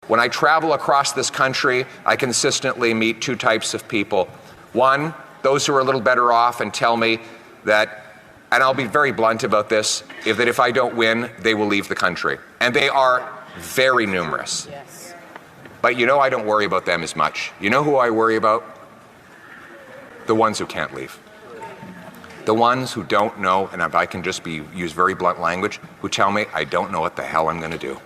When I travel across this country, I consistently meet two types of people. One, those who are a little better off and tell me that, and I'll be very blunt about this, that if I don't win, they will leave the country. And they are very numerous. Yes. But you know, I don't worry about them as much. You know who I worry about? The ones who can't leave. The ones who don't know, and if I can just use very blunt language, who tell me, I don't know what the hell I'm going to do.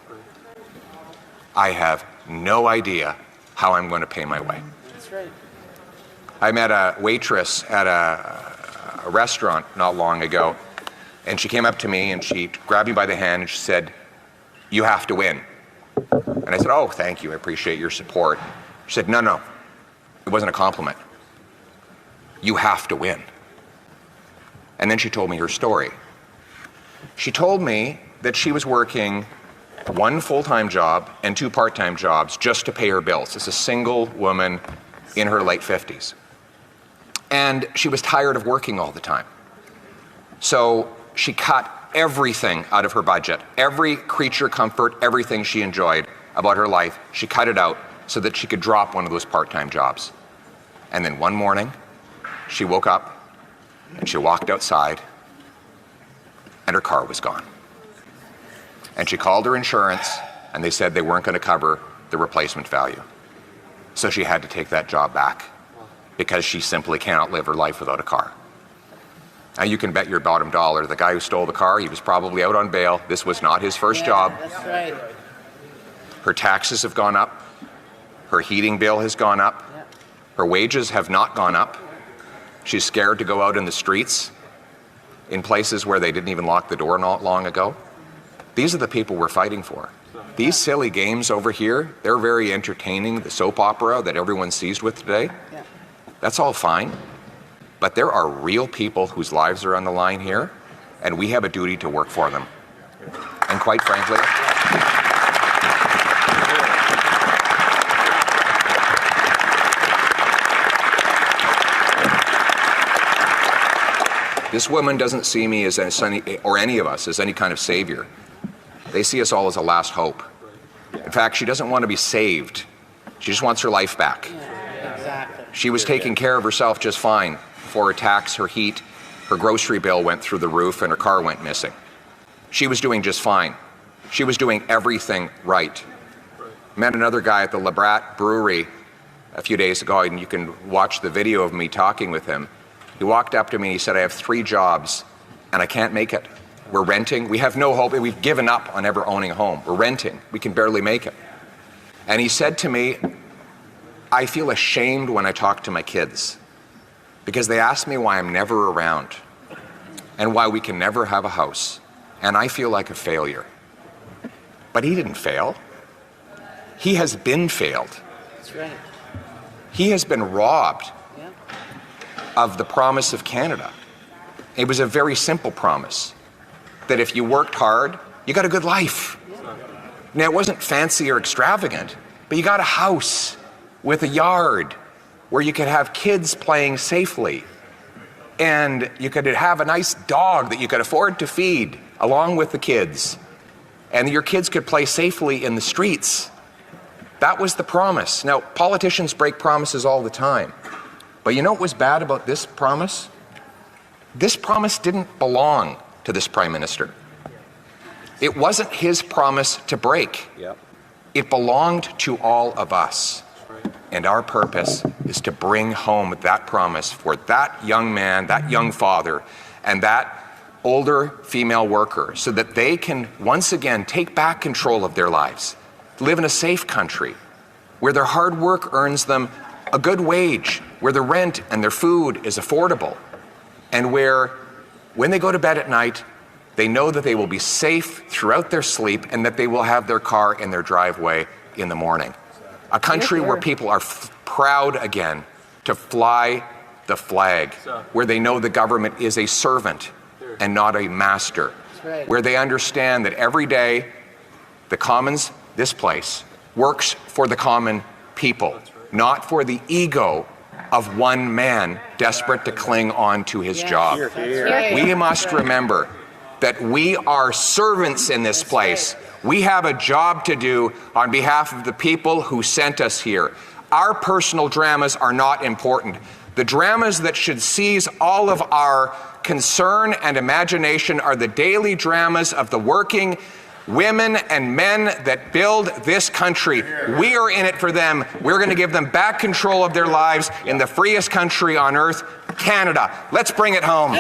I have no idea how I'm going to pay my way. That's right. I met a waitress at a restaurant not long ago, and she came up to me and she grabbed me by the hand and she said, "You have to win." And I said, "Oh, thank you, I appreciate your support." She said, No, it wasn't a compliment. You have to win." And then she told me her story. She told me that she was working one full-time job and two part-time jobs just to pay her bills. As a single woman in her late 50s. And she was tired of working all the time. So she cut everything out of her budget, every creature comfort, everything she enjoyed about her life, she cut it out so that she could drop one of those part-time jobs. And then one morning, she woke up and she walked outside and her car was gone. And she called her insurance and they said they weren't going to cover the replacement value. So she had to take that job back because she simply cannot live her life without a car. Now you can bet your bottom dollar the guy who stole the car, he was probably out on bail. This was not his first job. That's right. Her taxes have gone up. Her heating bill has gone up. Her wages have not gone up. She's scared to go out in the streets in places where they didn't even lock the door not long ago. These are the people we're fighting for. These silly games over here, they're very entertaining. The soap opera that everyone's seized with today, that's all fine. But there are real people whose lives are on the line here, and we have a duty to work for them. And quite frankly, this woman doesn't see me as any, or any of us as any kind of savior. They see us all as a last hope. In fact, she doesn't want to be saved. She just wants her life back. Exactly. She was taking care of herself just fine before her tax, her heat, her grocery bill went through the roof and her car went missing. She was doing just fine. She was doing everything right. Met another guy at the Labrat Brewery a few days ago, and you can watch the video of me talking with him. He walked up to me and he said, "I have 3 jobs and I can't make it. We're renting. We have no hope. We've given up on ever owning a home. We're renting. We can barely make it." And he said to me, "I feel ashamed when I talk to my kids because they ask me why I'm never around and why we can never have a house. And I feel like a failure." But he didn't fail. He has been failed. That's right. He has been robbed of the promise of Canada. It was a very simple promise, that if you worked hard, you got a good life. Now, it wasn't fancy or extravagant, but you got a house with a yard where you could have kids playing safely, and you could have a nice dog that you could afford to feed along with the kids, and your kids could play safely in the streets. That was the promise. Now, politicians break promises all the time. But you know what was bad about this promise? This promise didn't belong to this Prime Minister. It wasn't his promise to break. It belonged to all of us. And our purpose is to bring home that promise for that young man, that young father, and that older female worker so that they can once again take back control of their lives, live in a safe country where their hard work earns them a good wage, where their rent and their food is affordable, and where when they go to bed at night, they know that they will be safe throughout their sleep and that they will have their car in their driveway in the morning. A country where people are proud again to fly the flag, where they know the government is a servant and not a master, where they understand that every day the Commons, this place, works for the common people, not for the ego of one man desperate to cling on to his job. We must remember that we are servants in this place. We have a job to do on behalf of the people who sent us here. Our personal dramas are not important. The dramas that should seize all of our concern and imagination are the daily dramas of the working women and men that build this country. We are in it for them. We're going to give them back control of their lives in the freest country on earth, Canada. Let's bring it home.